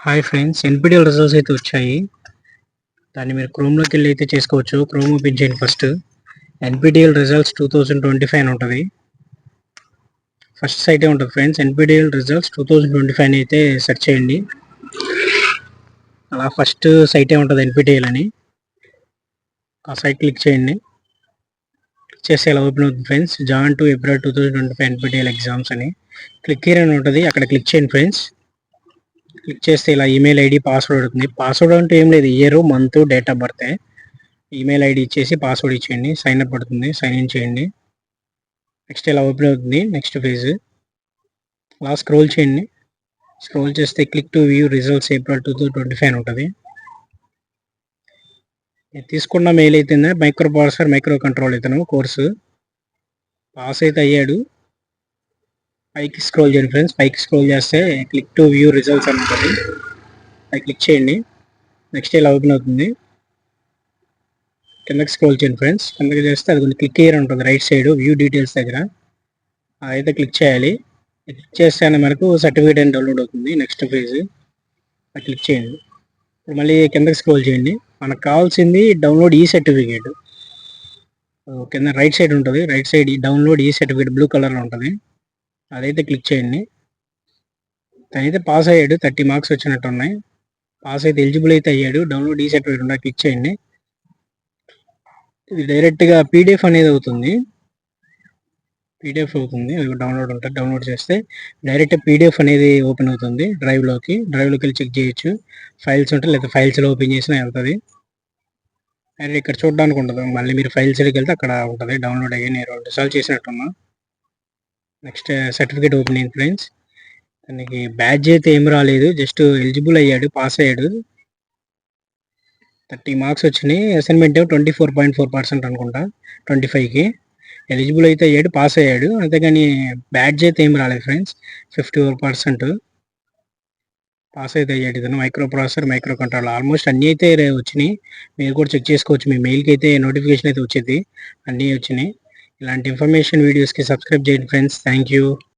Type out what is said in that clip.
Hi friends, ఎన్‌పీటీఎల్ results అయితే వచ్చాయి. దాన్ని మీరు క్రోమ్‌లోకి వెళ్ళి అయితే చేసుకోవచ్చు. క్రోమ్ ఓపెన్ చేయండి ఫస్ట్. ఎన్‌పీటీఎల్ రిజల్ట్స్ 2025 అని ఉంటుంది. ఫస్ట్ సైటే ఉంటుంది ఫ్రెండ్స్. ఎన్‌పీటీఎల్ రిజల్ట్స్ 2025 అని అయితే సెర్చ్ చేయండి. అలా ఫస్ట్ సైటే ఉంటుంది ఎన్‌పీటీఎల్ అని. ఆ సైట్ క్లిక్ చేయండి. క్లిక్ చేస్తే ఇలా ఓపెన్ అవుతుంది friends. Jan to April 2025 NPTEL exams అని. క్లిక్ హియర్ అని ఉంటుంది. అక్కడ క్లిక్ చేయండి ఫ్రెండ్స్. క్లిక్ చేస్తే ఇలా ఈమెయిల్ ఐడి పాస్వర్డ్ అవుతుంది. పాస్వర్డ్ అంటే ఏం లేదు, year month date of birth. Email ID ఇచ్చేసి పాస్వర్డ్ ఇచ్చేయండి. సైన్ అప్ పడుతుంది, సైన్ ఇన్ చేయండి. నెక్స్ట్ ఇలా ఓపెన్ అవుతుంది నెక్స్ట్ పేజ్. అలా స్క్రోల్ చేయండి. స్క్రోల్ చేస్తే click to view results April 2025 అని ఉంటుంది. తీసుకున్న మెయిల్ అయితే మైక్రో ప్రాసెసర్ మైక్రో కంట్రోల్ ఇతను కోర్సు పాస్ అయితే అయ్యాడు. పైకి స్క్రోల్ చేయండి ఫ్రెండ్స్. పైకి స్క్రోల్ చేస్తే క్లిక్ టు వ్యూ రిజల్ట్స్ అని ఉంటుంది. అది క్లిక్ చేయండి. నెక్స్ట్ ఇలా ఓపెన్ అవుతుంది. కిందకి స్క్రోల్ చేయండి ఫ్రెండ్స్. కిందకి చేస్తే అది కొంచెం క్లిక్ చేయర్ ఉంటుంది రైట్ సైడ్ వ్యూ డీటెయిల్స్ దగ్గర. అదైతే క్లిక్ చేయాలి. క్లిక్ చేస్తేనే మనకు సర్టిఫికేట్ అని డౌన్లోడ్ అవుతుంది. నెక్స్ట్ పేజ్ అది క్లిక్ చేయండి. ఇప్పుడు మళ్ళీ కిందకి స్క్రోల్ చేయండి. మనకు కావాల్సింది డౌన్లోడ్ ఈ సర్టిఫికేట్. కింద రైట్ సైడ్ ఉంటుంది. రైట్ సైడ్ ఈ డౌన్లోడ్ ఈ సర్టిఫికేట్ బ్లూ కలర్లో ఉంటుంది. అదైతే క్లిక్ చేయండి. తనైతే పాస్ అయ్యాడు. 30 మార్క్స్ వచ్చినట్టు ఉన్నాయి. పాస్ అయితే ఎలిజిబుల్ అయితే అయ్యాడు. డౌన్లోడ్ ఈ సర్టిఫికేట్ ఉందా క్లిక్ చేయండి. ఇది డైరెక్ట్గా పీడిఎఫ్ అనేది అవుతుంది. పీడిఎఫ్ అవుతుంది. అది డౌన్లోడ్ ఉంటుంది. డౌన్లోడ్ చేస్తే డైరెక్ట్ పీడిఎఫ్ అనేది ఓపెన్ అవుతుంది డ్రైవ్లోకి వెళ్ళి చెక్ చేయొచ్చు. ఫైల్స్ ఉంటాయి, లేదా ఫైల్స్లో ఓపెన్ చేసినా వెళ్తుంది. అండ్ ఇక్కడ చూడడానికి ఉండదు. మళ్ళీ మీరు ఫైల్స్లోకి వెళ్తే అక్కడ ఉంటుంది డౌన్లోడ్ అయ్యి. నేను 2 సార్లు చేసినట్టున్నా. నెక్స్ట్ సర్టిఫికేట్ ఓపెన్ అయింది ఫ్రెండ్స్. దానికి బ్యాడ్జ్ అయితే ఏం రాలేదు, జస్ట్ ఎలిజిబుల్ అయ్యాడు, పాస్ అయ్యాడు. 30 మార్క్స్ వచ్చినాయి. అసైన్మెంట్ 24.4% అనుకుంటా 25కి. ఎలిజిబుల్ అయితే అయ్యాడు, పాస్ అయ్యాడు. అంతేగాని బ్యాడ్జ్ అయితే ఏం రాలేదు ఫ్రెండ్స్. 54% పాస్ అయితే అయ్యాడు ఇతను. Micro processor micro control almost అన్నీ అయితే వచ్చినాయి. మీరు కూడా చెక్ చేసుకోవచ్చు. మీ మెయిల్కి అయితే నోటిఫికేషన్ అయితే వచ్చింది. అన్నీ వచ్చినాయి. ఇలాంటి ఇన్ఫర్మేషన్ వీడియోస్కి సబ్స్క్రైబ్ చేయండి ఫ్రెండ్స్. Thank you.